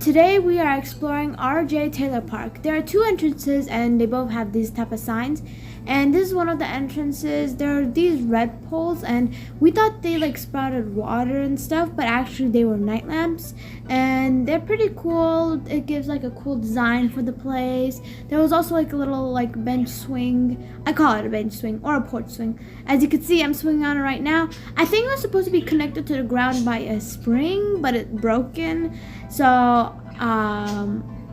Today we are exploring R.J. Taylor Park. There are two entrances and they both have these type of signs. And this is one of the entrances. There are these red poles and we thought they like sprouted water and stuff, but actually they were night lamps. And they're pretty cool. It gives like a cool design for the place. There was also like a little like bench swing. I call it a bench swing or a porch swing. As you can see, I'm swinging on it right now. I think it was supposed to be connected to the ground by a spring, but it's broken. So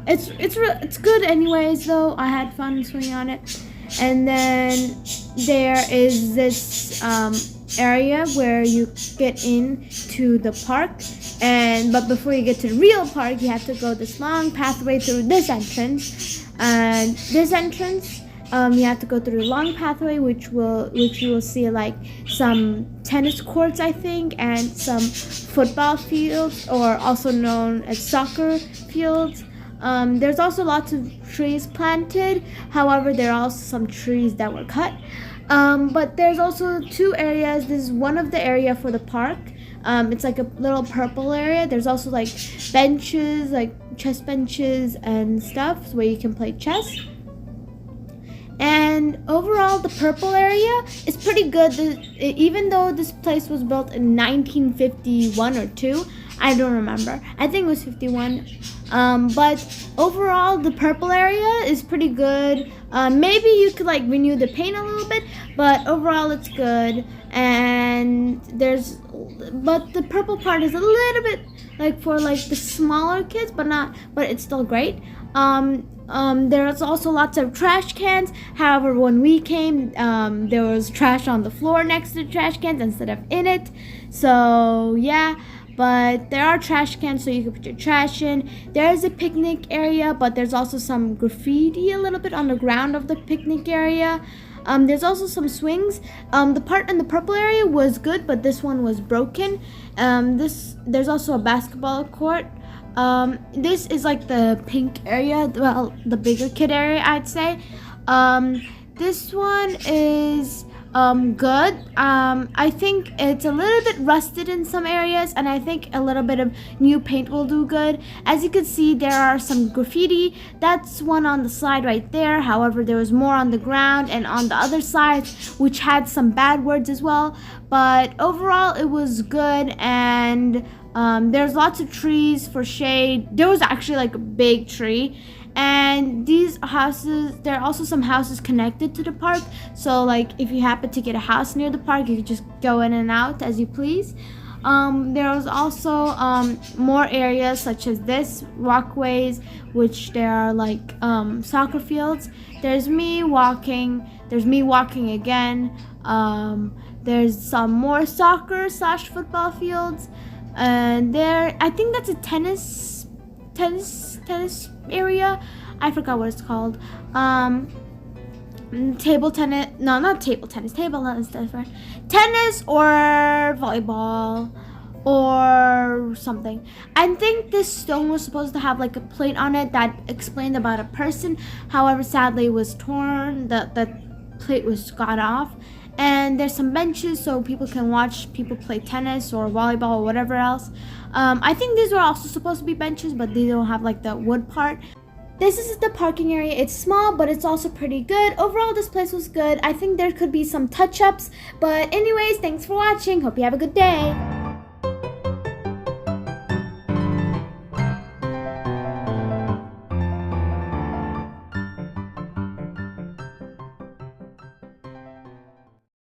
it's good anyways though. I had fun swinging on it. And then there is this area where you get into the park, but before you get to the real park you have to go this long pathway through this entrance. And this entrance you have to go through a long pathway which you will see like some tennis courts, I think, and some football fields, or also known as soccer fields. There's also lots of trees planted. However, there are also some trees that were cut. But there's also two areas. This is one of the area for the park. It's like a little purple area. There's also like benches, like chess benches and stuff where you can play chess. And overall, the purple area is pretty good. Even though this place was built in 1951 or 2, I don't remember. I think it was 51. But overall, the purple area is pretty good. Maybe you could like renew the paint a little bit, but overall it's good. And but the purple part is a little bit like for like the smaller kids, but it's still great. There's also lots of trash cans. However, when we came, there was trash on the floor next to the trash cans instead of in it. So yeah. But there are trash cans so you can put your trash in. There is a picnic area, but there's also some graffiti a little bit on the ground of the picnic area. There's also some swings. The part in the purple area was good, but this one was broken. There's also a basketball court. This is like the pink area, well, the bigger kid area, I'd say. This one is good. I think it's a little bit rusted in some areas, and I think a little bit of new paint will do good. As you can see, there are some graffiti. That's one on the side right there. However, there was more on the ground and on the other side, which had some bad words as well. But overall, it was good, and there's lots of trees for shade. There was actually like a big tree. And these houses, there are also some houses connected to the park. So like if you happen to get a house near the park, you can just go in and out as you please. There was also more areas such as this, walkways, which there are like soccer fields. There's me walking again. There's some more soccer/football fields. And there, I think that's a tennis area. I forgot what it's called. Table tennis. No, not table tennis. Table tennis is different. Tennis or volleyball or something. I think this stone was supposed to have like a plate on it that explained about a person. However, sadly it was torn. The plate was got off. And there's some benches so people can watch people play tennis or volleyball or whatever else. I think these were also supposed to be benches, but they don't have like the wood part. This is the parking area. It's small, but it's also pretty good. Overall, this place was good. I think there could be some touch-ups. But anyways, thanks for watching. Hope you have a good day.